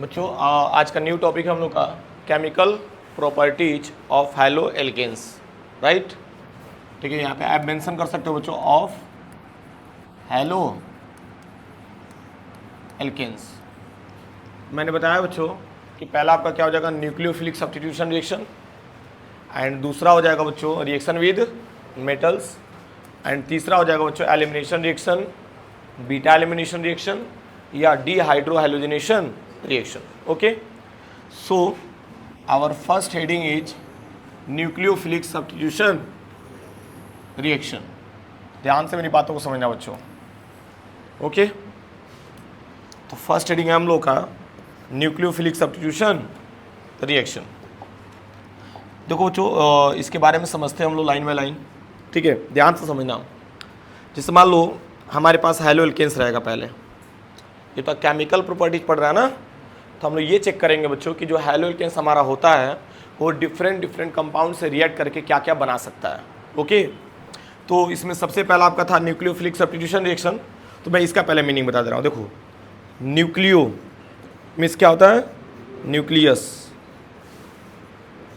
बच्चों आज का न्यू टॉपिक है हम लोग का chemical properties of halo alkenes, right. ठीक है, यहाँ पे आप मेंशन कर सकते हो बच्चों ऑफ हैलो एल्केन्स। मैंने बताया बच्चों कि पहला आपका क्या हो जाएगा, न्यूक्लियोफिलिक सब्स्टिट्यूशन रिएक्शन, एंड दूसरा हो जाएगा बच्चों रिएक्शन विद मेटल्स, एंड तीसरा हो जाएगा बच्चों elimination reaction, beta elimination reaction या डिहाइड्रोहैलोजिनेशन reaction. Okay, so our first heading is nucleophilic substitution reaction. ध्यान से मेरी बातों को समझना बच्चों। ओके, तो फर्स्ट हेडिंग है हम लोग का न्यूक्लियोफिलिक सब्स्टिट्यूशन रिएक्शन। देखो बच्चों, इसके बारे में समझते हैं हम लोग लाइन बाय लाइन। ठीक है, ध्यान से समझना। जैसे मान लो हमारे पास हैलो एल्केन्स रहेगा, पहले ये तो केमिकल प्रॉपर्टीज पढ़ रहा है ना, तो हम लोग ये चेक करेंगे बच्चों कि जो हैलो एल्केन्स हमारा होता है वो डिफरेंट कंपाउंड से रिएक्ट करके क्या क्या बना सकता है। ओके, तो इसमें सबसे पहला आपका था न्यूक्लियोफिलिक सब्स्टिट्यूशन रिएक्शन। तो मैं इसका पहले मीनिंग बता दे रहा हूँ। देखो, न्यूक्लियो मीन्स क्या होता है, न्यूक्लियस।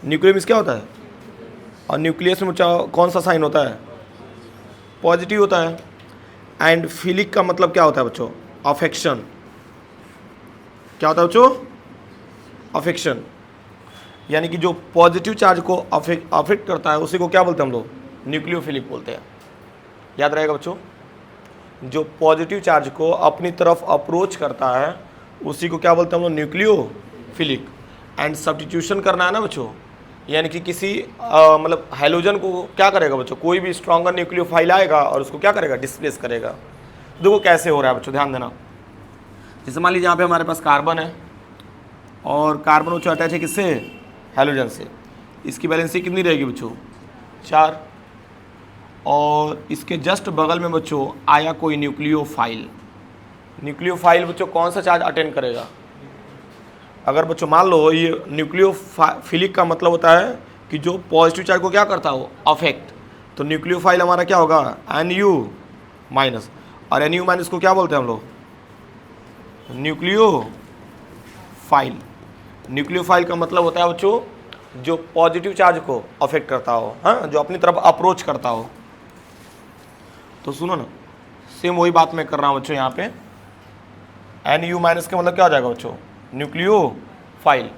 न्यूक्लियो मीन्स क्या होता है, और न्यूक्लियस में कौन सा साइन होता है, पॉजिटिव होता है। एंड फिलिक का मतलब क्या होता है बच्चों, अफेक्शन। क्या होता है बच्चों, अफेक्शन, यानी कि जो पॉजिटिव चार्ज को अफेक्ट करता है उसी को क्या बोलते हैं हम लोग, न्यूक्लियोफिलिक बोलते हैं। याद रहेगा बच्चों, जो पॉजिटिव चार्ज को अपनी तरफ अप्रोच करता है उसी को क्या बोलते हैं हम लोग, न्यूक्लियोफिलिक। एंड सब्स्टिट्यूशन करना है ना बच्चों, यानी कि किसी मतलब हाइड्रोजन को क्या करेगा बच्चों, कोई भी स्ट्रॉन्गर न्यूक्लियोफाइल आएगा और उसको क्या करेगा, डिस्प्लेस करेगा। देखो कैसे हो रहा है बच्चों, ध्यान देना। जैसे मान लीजिए यहाँ पे हमारे पास कार्बन है और कार्बन बच्चों अटैच है किससे, हाइड्रोजन से। इसकी वैलेंसी कितनी रहेगी बच्चों, 4। और इसके जस्ट बगल में बच्चों आया कोई न्यूक्लियोफाइल। न्यूक्लियोफाइल बच्चों कौन सा चार्ज अटेंड करेगा, अगर बच्चों मान लो ये न्यूक्लियोफिलिक का मतलब होता है कि जो पॉजिटिव चार्ज को क्या करता है वो अफेक्ट। तो न्यूक्लियोफाइल हमारा क्या होगा, NU-, और NU- को क्या बोलते हैं हम लोग, न्यूक्लियोफाइल। न्यूक्लियोफाइल का मतलब होता है बच्चों जो पॉजिटिव चार्ज को अफेक्ट करता हो, हाँ, जो अपनी तरफ अप्रोच करता हो। तो सुनो ना, सेम वही बात मैं कर रहा हूँ बच्चों यहाँ पे। NU- का मतलब क्या हो जाएगा बच्चों, न्यूक्लियोफाइल।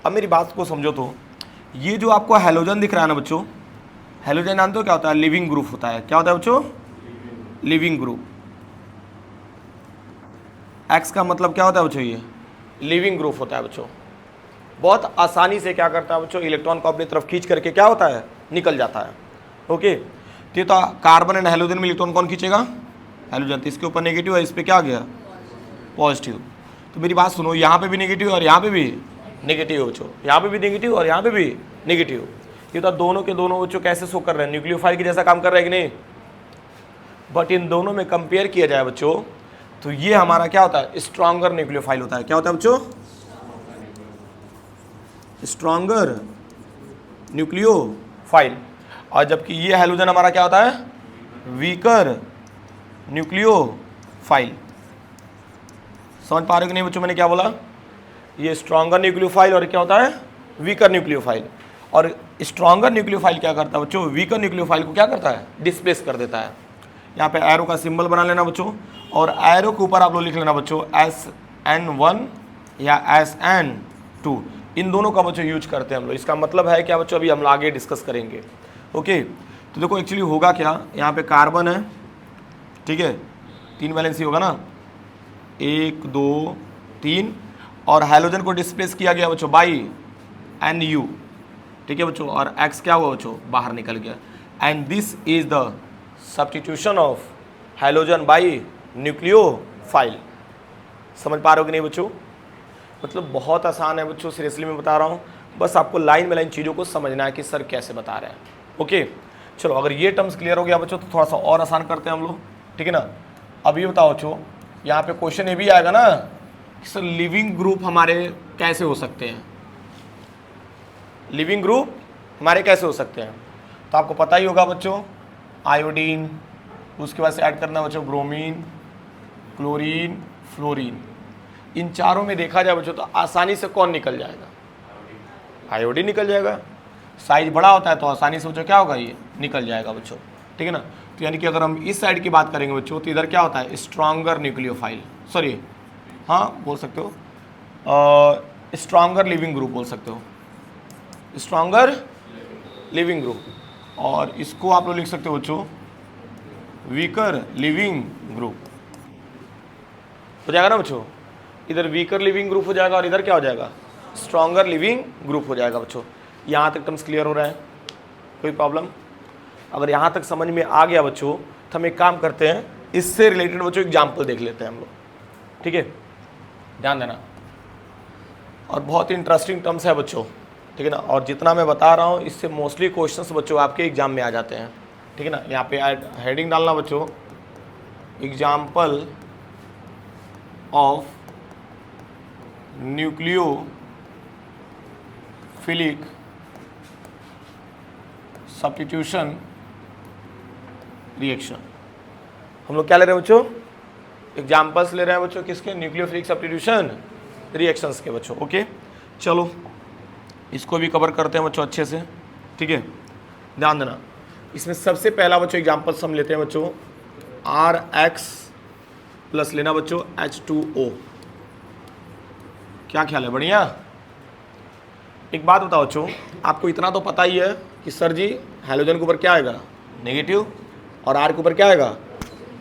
अब मेरी बात को समझो, तो ये जो आपको हैलोजन दिख रहा है ना बच्चों, हैलोजन जानते हो क्या होता है, लिविंग ग्रुप होता है। क्या होता है बच्चों, लिविंग ग्रुप। एक्स का मतलब क्या होता है बच्चों, ये लिविंग ग्रुप होता है बच्चों। बहुत आसानी से क्या करता है बच्चों, इलेक्ट्रॉन को अपनी तरफ खींच करके क्या होता है, निकल जाता है। ओके, तो कार्बन एंड हैलोजन में इलेक्ट्रॉन कौन खींचेगा, हैलोजन। तो इसके ऊपर नेगेटिव है, इस पर क्या आ गया, पॉजिटिव। तो मेरी बात सुनो, यहाँ पे भी नेगेटिव और यहाँ पे भी नेगेटिव बच्चों, यहाँ पे भी नेगेटिव और यहाँ पे भी नेगेटिव। ये तो दोनों के दोनों बच्चों कैसे शो कर रहे हैं, न्यूक्लियोफाइल के जैसा काम कर रहे हैं कि नहीं। बट इन दोनों में कंपेयर किया जाए बच्चों तो ये हमारा क्या होता है, स्ट्रॉन्गर न्यूक्लियोफाइल होता है। क्या होता है बच्चों, स्ट्रॉन्गर न्यूक्लियोफाइल। और जबकि ये हैलोजन हमारा क्या होता है, वीकर न्यूक्लियोफाइल। समझ पा रहे हो कि नहीं बच्चों, मैंने क्या बोला, ये स्ट्रॉन्गर न्यूक्लियोफाइल और क्या होता है, वीकर न्यूक्लियोफाइल। और स्ट्रॉन्गर न्यूक्लियोफाइल क्या करता है बच्चों, वीकर न्यूक्लियोफाइल को क्या करता है, डिस्प्लेस कर देता है। यहाँ पे एरो का सिंबल बना लेना बच्चों, और एरो के ऊपर आप लोग लिख लेना बच्चों SN1 या SN2। इन दोनों का बच्चों यूज करते हैं हम लोग। इसका मतलब है क्या बच्चों, अभी हम लोग आगे डिस्कस करेंगे। ओके, तो देखो एक्चुअली होगा क्या, यहाँ पे कार्बन है, ठीक है, 3 वैलेंसी होगा ना, 1 2 3, और हाइड्रोजन को डिस्प्लेस किया गया बच्चों बाई NU, ठीक है बच्चों, और X क्या हुआ बच्चों, बाहर निकल गया। And this is the substitution of hydrogen by nucleophile. समझ पा रहे हो कि नहीं बच्चों, मतलब बहुत आसान है बच्चों, सीरियसली मैं बता रहा हूँ। बस आपको लाइन बाय लाइन चीज़ों को समझना है कि सर कैसे बता रहे हैं। ओके, चलो अगर ये टर्म्स क्लियर हो गया बच्चों तो थोड़ा सा और आसान करते हैं हम लोग, ठीक है ना। अब ये बताओ बच्चों, यहाँ पे क्वेश्चन ये भी आएगा ना कि सर लिविंग ग्रुप हमारे कैसे हो सकते हैं, लिविंग ग्रुप हमारे कैसे हो सकते हैं। तो आपको पता ही होगा बच्चों, आयोडीन, उसके बाद से ऐड करना बच्चों ब्रोमीन, क्लोरीन, फ्लोरीन। इन चारों में देखा जाए बच्चों तो आसानी से कौन निकल जाएगा? आयोडीन निकल जाएगा। साइज बड़ा होता है तो आसानी से बच्चों क्या होगा, ये निकल जाएगा बच्चों, ठीक है ना। तो यानी कि अगर हम इस साइड की बात करेंगे बच्चों तो इधर क्या होता है, स्ट्रॉन्गर न्यूक्लियोफाइल, सॉरी हाँ बोल सकते हो, स्ट्रॉन्गर लिविंग ग्रुप बोल सकते हो, स्ट्रॉन्गर लिविंग ग्रुप। और इसको आप लोग लिख सकते हो बच्चों वीकर लिविंग ग्रुप हो जाएगा ना बच्चों। इधर वीकर लिविंग ग्रुप हो जाएगा और इधर क्या हो जाएगा, स्ट्रॉन्गर लिविंग ग्रुप हो जाएगा बच्चों। यहाँ तक टर्म्स क्लियर हो रहा है, कोई प्रॉब्लम? अगर यहाँ तक समझ में आ गया बच्चों तो हम एक काम करते हैं, इससे रिलेटेड बच्चों एग्जाम्पल देख लेते हैं हम लोग, ठीक है, ध्यान देना। और बहुत ही इंटरेस्टिंग टर्म्स है बच्चों, ठीक है ना। और जितना मैं बता रहा हूँ इससे मोस्टली क्वेश्चंस बच्चों आपके एग्जाम में आ जाते हैं, ठीक है ना। यहाँ पे हेडिंग डालना बच्चों, example of nucleophilic substitution reaction. हम लोग क्या ले रहे हैं बच्चों, एग्जाम्पल्स ले रहे हैं बच्चों, किसके, न्यूक्लियोफिलिक सब्स्टिट्यूशन रिएक्शंस के बच्चों। ओके चलो इसको भी कवर करते हैं बच्चों अच्छे से, ठीक है, ध्यान देना। इसमें सबसे पहला बच्चों एग्जाम्पल्स हम लेते हैं बच्चों, RX प्लस लेना बच्चों H2O। क्या ख्याल है, बढ़िया। एक बात बताओ बच्चों, आपको इतना तो पता ही है कि सर जी हाइड्रोजन के ऊपर क्या आएगा, नेगेटिव, और R के ऊपर क्या आएगा,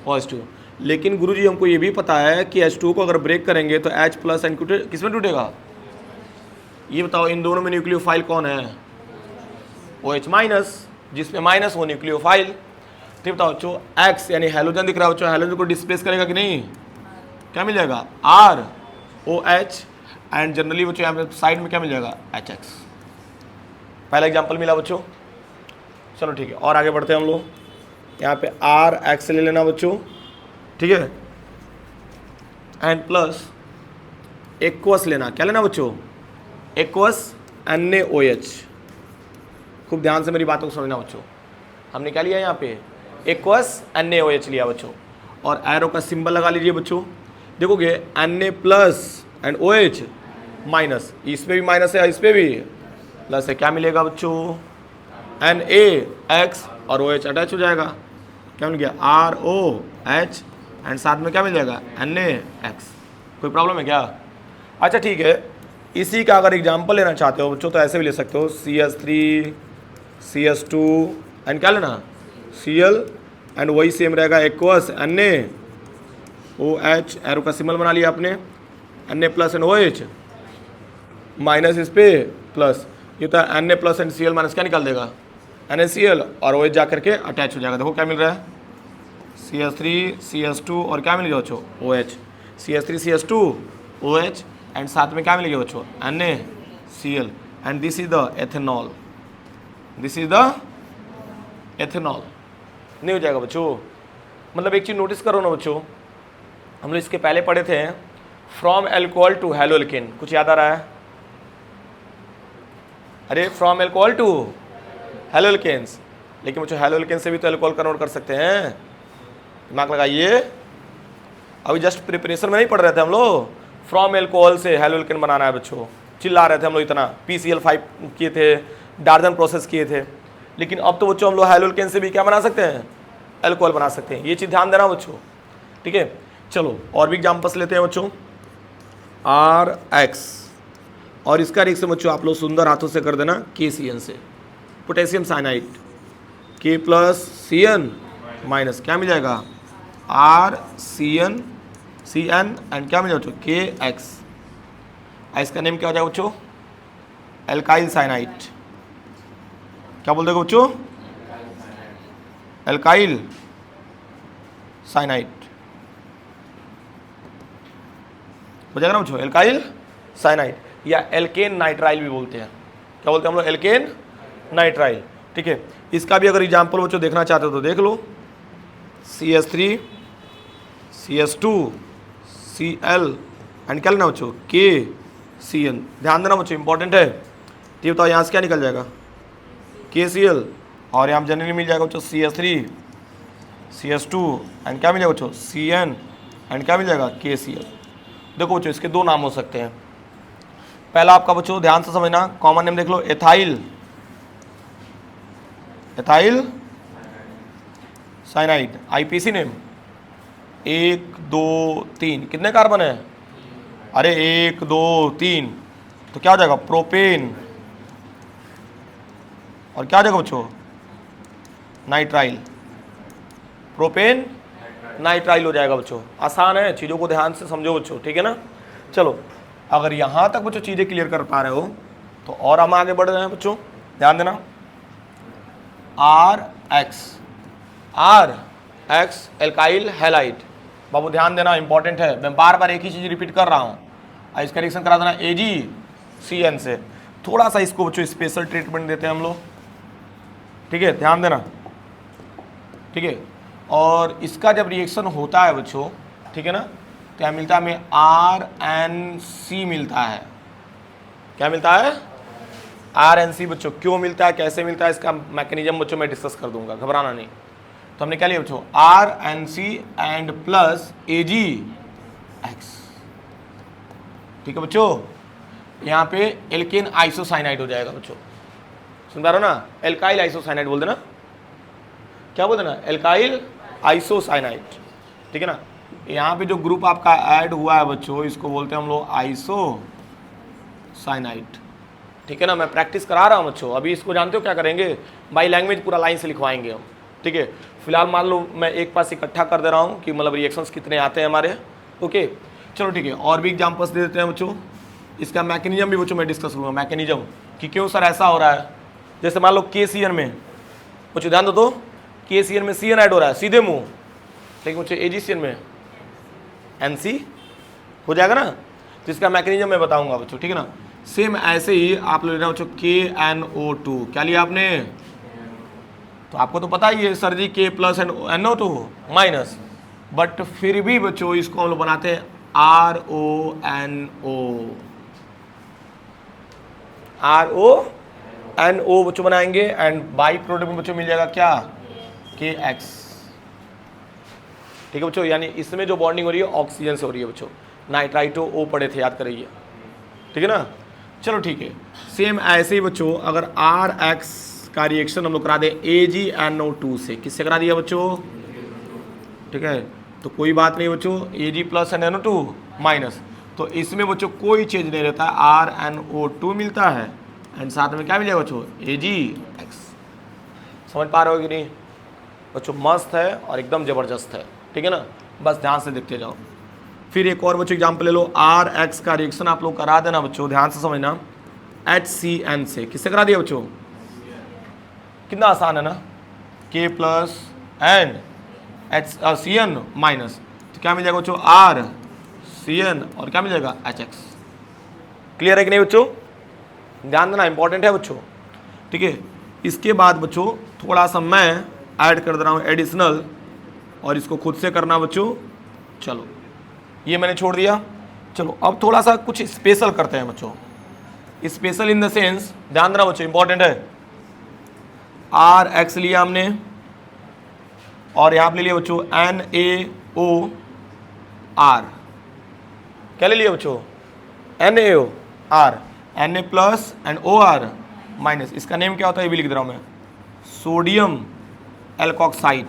पॉजिटिव। लेकिन गुरुजी हमको ये भी पता है कि H2O को अगर ब्रेक करेंगे तो H प्लस N किस में टूटेगा, ये बताओ। इन दोनों में न्यूक्लियोफाइल कौन है, OH माइनस, जिसमें माइनस वो न्यूक्लियोफाइल। तो बताओ बच्चों X यानी हैलोजन दिख रहा है बच्चों, हैलोजन को डिस्प्लेस करेगा कि नहीं, क्या मिल जाएगा, ROH, एंड जनरली बच्चों यहाँ पे साइड में क्या मिल जाएगा, HX। पहला एग्जाम्पल मिला बच्चों, चलो ठीक है। और आगे बढ़ते हैं हम लोग, यहाँ पे RX ले लेना बच्चों, ठीक है, एंड प्लस एक्वस लेना, क्या लेना बच्चों, एक्वस NaOH। खूब ध्यान से मेरी बातों को समझना बच्चों, हमने क्या लिया यहाँ पे, एक्वस NaOH लिया बच्चों। और एरो का सिंबल लगा लीजिए बच्चों, देखोगे Na plus and OH minus, इस पे भी माइनस है, इस पे भी प्लस है, क्या मिलेगा बच्चों, NaX और OH अटैच हो जाएगा, क्या मिल गया, ROH, एंड साथ में क्या मिल जाएगा, NaX। कोई प्रॉब्लम है क्या? अच्छा ठीक है, इसी का अगर एग्जाम्पल लेना चाहते हो बच्चों तो ऐसे भी ले सकते हो, CH3 CH2 एंड क्या लेना, Cl, एंड वही सेम रहेगा एक्वस NaOH, एरो का सिंबल बना लिया आपने, Na plus and OH minus, इस पे प्लस, ये तो Na plus and Cl minus क्या निकाल देगा, NaCl, और OH जा करके अटैच हो जाएगा। देखो क्या मिल रहा है, CH3 CH2 और क्या मिल गया बच्चों, OH, CH3 CH2 OH, and साथ में क्या मिलेगा बच्चों, NaCl, and this is the ethanol, this is the ethanol. नहीं हो जाएगा बच्चों, मतलब एक चीज़ नोटिस करो ना बच्चों, हम लोग इसके पहले पढ़े थे फ्रॉम एल्कोहल टू हैलोल्केन, कुछ याद आ रहा है, अरे फ्रॉम एल्कोहल टू हैलोल्केन्स, लेकिन बच्चों हैलोल्केन से भी तो एल्कोहल कन्वर्ट कर सकते हैं, दिमाग लगाइए। अभी जस्ट प्रिपरेशन में नहीं पढ़ रहे थे हम लोग, फ्रॉम एल्कोहल से हैलोल्केन बनाना है बच्चों, चिल्ला रहे थे हम लोग इतना, PCl5 किए थे, डार्जन प्रोसेस किए थे, लेकिन अब तो बच्चों हम लोग हैलोल्केन से भी क्या बना सकते हैं, एल्कोहल बना सकते हैं। ये चीज़ ध्यान देना बच्चों, ठीक है। चलो और भी एग्जाम्पल्स लेते हैं बच्चों, RX, और इसका रिएक्शन बच्चों आप लोग सुंदर हाथों से कर देना, KCN से, potassium cyanide, K plus CN minus, क्या मिल जाएगा, RCN एंड क्या मिल जाएगा KX। इसका नेम क्या हो जाएगा बच्चों, एल्काइल साइनाइड, क्या बोल देगा बच्चों, एल्काइल साइनाइड हो जाएगा ना बच्चों, एल्काइल साइनाइड, या एल्केन नाइट्राइल भी बोलते हैं, क्या बोलते हैं हम लोग, एल्केन नाइट्राइल, ठीक है। इसका भी अगर एग्जाम्पल बच्चों देखना चाहते हो तो देख लो, CH3 CH2 Cl एंड क्या लेना बच्चों, KCN। ध्यान देना बच्चों, इंपॉर्टेंट है। ये बताओ यहाँ से क्या निकल जाएगा, KCl, और यहाँ जनरली मिल जाएगा बच्चों CH3 CH2 एंड क्या मिल जाएगा बच्चों, CN एंड क्या मिल जाएगा, KCl। देखो बच्चों इसके दो नाम हो सकते हैं। पहला आपका बच्चों ध्यान से समझना, कॉमन नेम देख लो, एथाइल साइनाइड। आईपीसी नेम 1 2 3, कितने कार्बन है? अरे 1 2 3, तो क्या हो जाएगा? प्रोपेन। और क्या हो जाएगा बच्चों? नाइट्राइल। प्रोपेन नाइट्राइल हो जाएगा बच्चों। आसान है, चीज़ों को ध्यान से समझो बच्चों, ठीक है ना। चलो अगर यहाँ तक बच्चों चीज़ें क्लियर कर पा रहे हो तो और हम आगे बढ़ रहे हैं बच्चों, ध्यान देना। R X alkyl halide. बाबू ध्यान देना, इंपॉर्टेंट है, मैं बार बार एक ही चीज़ रिपीट कर रहा हूँ। इसका रिएक्शन करा देना AgCN से। थोड़ा सा इसको बच्चों स्पेशल ट्रीटमेंट देते हैं हम लोग, ठीक है, ध्यान देना, ठीक है। और इसका जब रिएक्शन होता है बच्चों, ठीक है ना, क्या मिलता है हमें? RNC मिलता है। क्या मिलता है? RNC बच्चों। क्यों मिलता है, कैसे मिलता है, इसका मैकेनिज्म बच्चों मैं डिस्कस कर दूंगा, घबराना नहीं। तो हमने क्या लिया बच्चों? RNC एंड प्लस AgX, ठीक है बच्चों। यहाँ पे एल्केन आइसोसाइनाइड हो जाएगा बच्चों, सुन पा रहे हो ना? एल्काइल आइसोसाइनाइड बोल देना, क्या बोल देना? एल्काइल आइसोसाइनाइड, ठीक है ना। यहाँ पे जो ग्रुप आपका ऐड हुआ है बच्चों, इसको बोलते हैं हम लोग आइसोसाइनाइड, ठीक है ना। मैं प्रैक्टिस करा रहा हूँ बच्चों, अभी इसको जानते हो क्या करेंगे? बाई लैंग्वेज पूरा लाइन से लिखवाएंगे हम, ठीक है। फिलहाल मान लो मैं एक पास इकट्ठा कर दे रहा हूँ कि मतलब रिएक्शंस कितने आते हैं हमारे, ओके। चलो ठीक है, और भी एग्जाम्पल्स दे देते हैं बच्चों। इसका मैकेनिज्म भी बच्चों मैं डिस्कस करूँगा, मैकेनिज्म कि क्यों सर ऐसा हो रहा है। जैसे मान लो KCN में बच्चों ध्यान दो, तो KCN में CN ऐड हो रहा है सीधे मुँह, लेकिन बच्चों AgCN में NC हो जाएगा ना। तो इसका मैकेनिज्म मैं बताऊंगा बच्चों, ठीक है ना। सेम ऐसे ही आप लोग लेना बच्चों KNO2। क्या लिया आपने? तो आपको तो पता ही है sir ji, K plus NO2 minus, but फिर भी बच्चों इसको हम लोग बनाते हैं RONO बच्चों बनाएंगे, एंड बाई प्रोडक्ट में बच्चों मिल जाएगा क्या? KX, ठीक है बच्चों। यानी इसमें जो बॉन्डिंग हो रही है ऑक्सीजन से हो रही है बच्चों। नाइट्राइटो O पढ़े थे, याद करिए, ठीक है ना। चलो ठीक है, सेम ऐसे ही बच्चों अगर RX का रिएक्शन हम लोग करा दे AgNO2 से, किससे करा दिया बच्चों? ठीक है, तो कोई बात नहीं बच्चों, Ag प्लस NO2 माइनस, तो इसमें बच्चों कोई चेंज नहीं रहता है, RNO2 मिलता है एंड साथ में क्या मिलेगा बच्चों? AgX। समझ पा रहे हो कि नहीं बच्चों? मस्त है और एकदम ज़बरदस्त है, ठीक है ना। बस ध्यान से देखते जाओ। फिर एक और बच्चों एग्जाम्पल ले लो, RX का रिएक्शन आप लोग करा देना बच्चों, ध्यान से समझना, HCN से। किससे करा दिया बच्चों? कितना आसान है ना, K plus and CN minus, तो क्या मिल जाएगा बच्चों? RCN, और क्या मिल जाएगा? HX। क्लियर है कि नहीं बच्चों? ध्यान देना, इंपॉर्टेंट है बच्चों, ठीक है। इसके बाद बच्चों थोड़ा सा मैं ऐड कर दे रहा हूँ एडिशनल, और इसको खुद से करना बच्चों। चलो ये मैंने छोड़ दिया। चलो अब थोड़ा सा कुछ स्पेशल करते हैं बच्चों। स्पेशल इन द सेंस, ध्यान देना बच्चों, इंपॉर्टेंट है। RX लिया हमने, और यहाँ पे ले लिया बच्चों NaOR। क्या ले लिया बच्चों? NaOR, Na plus and OR minus. इसका नेम क्या होता है ये भी लिख दे रहा हूँ मैं, सोडियम एल्कोक्साइड।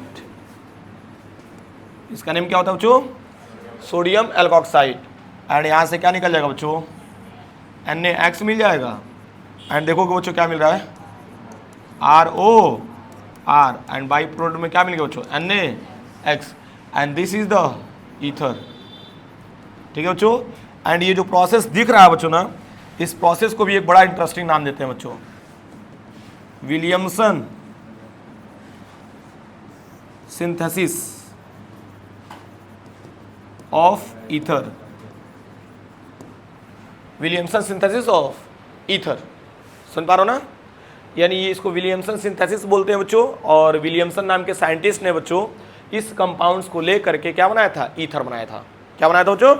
इसका नेम क्या होता है बच्चों? Sodium alkoxide. एंड यहाँ से क्या निकल जाएगा बच्चों? NaX मिल जाएगा, एंड देखोगे बच्चों क्या मिल रहा है? ROR, एंड बाई प्रोडक्ट में क्या मिल गया बच्चों? NaX, and this is the ether, ठीक है बच्चों। एंड ये जो प्रोसेस दिख रहा है बच्चों ना, इस प्रोसेस को भी एक बड़ा इंटरेस्टिंग नाम देते हैं बच्चों, Williamson synthesis of ether. Williamson synthesis of ether, सुन पा रहे हो ना। यानी ये इसको विलियमसन सिंथेसिस बोलते हैं बच्चों, और विलियमसन नाम के साइंटिस्ट ने बच्चों इस कंपाउंड्स को लेकर के क्या बनाया था? ईथर बनाया था। क्या बनाया था बच्चों?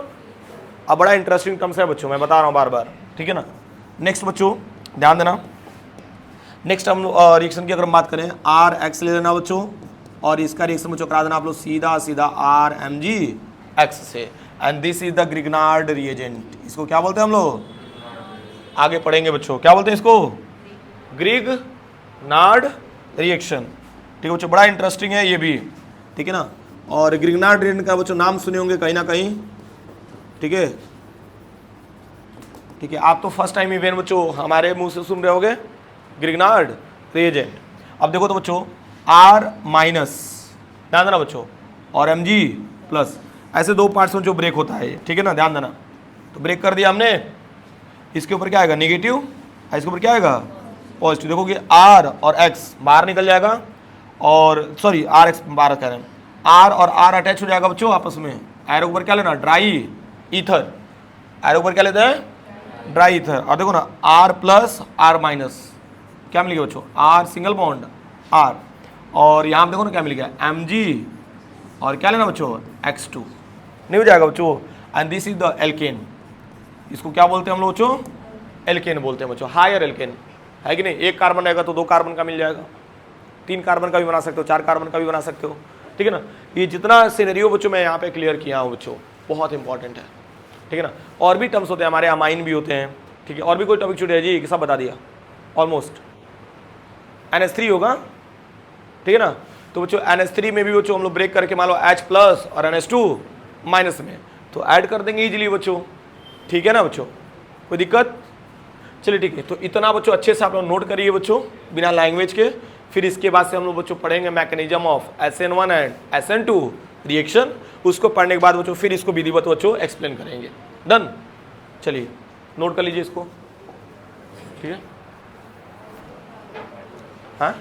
अब बड़ा इंटरेस्टिंग टर्म्स है बच्चों, मैं बता रहा हूँ बार बार, ठीक है ना। नेक्स्ट बच्चों ध्यान देना, नेक्स्ट हम रिएक्शन की अगर हम बात करें, RX ले लेना बच्चों, और इसका रिएक्शन बच्चों करा देना आप लोग सीधा सीधा RMgX से। And this is the Grignard reagent. इसको क्या बोलते हैं हम लोग, आगे पढ़ेंगे बच्चों, क्या बोलते हैं इसको, ग्रिग्नार्ड रिएक्शन। ठीक है बच्चों, बड़ा इंटरेस्टिंग है ये भी, ठीक है ना। और ग्रिग्नार्ड रिएजेंट का बच्चों नाम सुने होंगे कहीं ना कहीं, ठीक है। ठीक है, आप तो फर्स्ट टाइम इवेंट बच्चों हमारे मुंह से सुन रहे होगे ग्रिग्नार्ड रिएजेंट। अब देखो तो बच्चों R माइनस, ध्यान देना बच्चों, और Mg प्लस, ऐसे दो पार्ट्स में जो ब्रेक होता है, ठीक है ना, ध्यान देना। तो ब्रेक कर दिया हमने, इसके ऊपर क्या आएगा, नेगेटिव, इसके ऊपर क्या आएगा, पॉजिटिव। देखो कि R और X बाहर निकल जाएगा, और सॉरी RX बाहर कह रहे हैं, R और R अटैच हो जाएगा बच्चों आपस में। एरो ऊपर क्या लेना, ड्राई ईथर, एरो ऊपर क्या लेते हैं, ड्राई ईथर। और देखो ना R प्लस R माइनस, क्या मिल गया बच्चों, R सिंगल बॉन्ड R, और यहाँ देखो ना क्या मिल गया, Mg, और क्या लेना बच्चों, X2, नहीं हो जाएगा बच्चों। And this is the alkene, इसको क्या बोलते हैं हम लोग बच्चों, एल्केन बोलते हैं बच्चों, हायर एल्केन, है कि नहीं। एक कार्बन रहेगा तो 2 कार्बन का मिल जाएगा, 3 कार्बन का भी बना सकते हो, 4 कार्बन का भी बना सकते हो, ठीक है ना। ये जितना सिनेरियो बच्चों मैं यहाँ पे क्लियर किया हूँ बच्चों, बहुत इंपॉर्टेंट है, ठीक है ना। और भी टर्म्स होते हैं हमारे, अमाइन भी होते हैं, ठीक है। और भी कोई टॉपिक छूट है जी, सब बता दिया ऑलमोस्ट। NH3 होगा, ठीक है ना। तो बच्चों NH3 में भी बच्चों हम लोग ब्रेक करके मान लो H प्लस और NH2 माइनस में, तो ऐड कर देंगे इजीली बच्चों, ठीक है ना बच्चों, कोई दिक्कत। चलिए ठीक है, तो इतना बच्चों अच्छे से आप लोग नोट करिए बच्चों, बिना लैंग्वेज के। फिर इसके बाद से हम लोग बच्चों पढ़ेंगे mechanism of SN1 and SN2 reaction. उसको पढ़ने के बाद बच्चों फिर इसको विधिवत बच्चों एक्सप्लेन करेंगे। डन, चलिए नोट कर लीजिए इसको, ठीक है। हाँ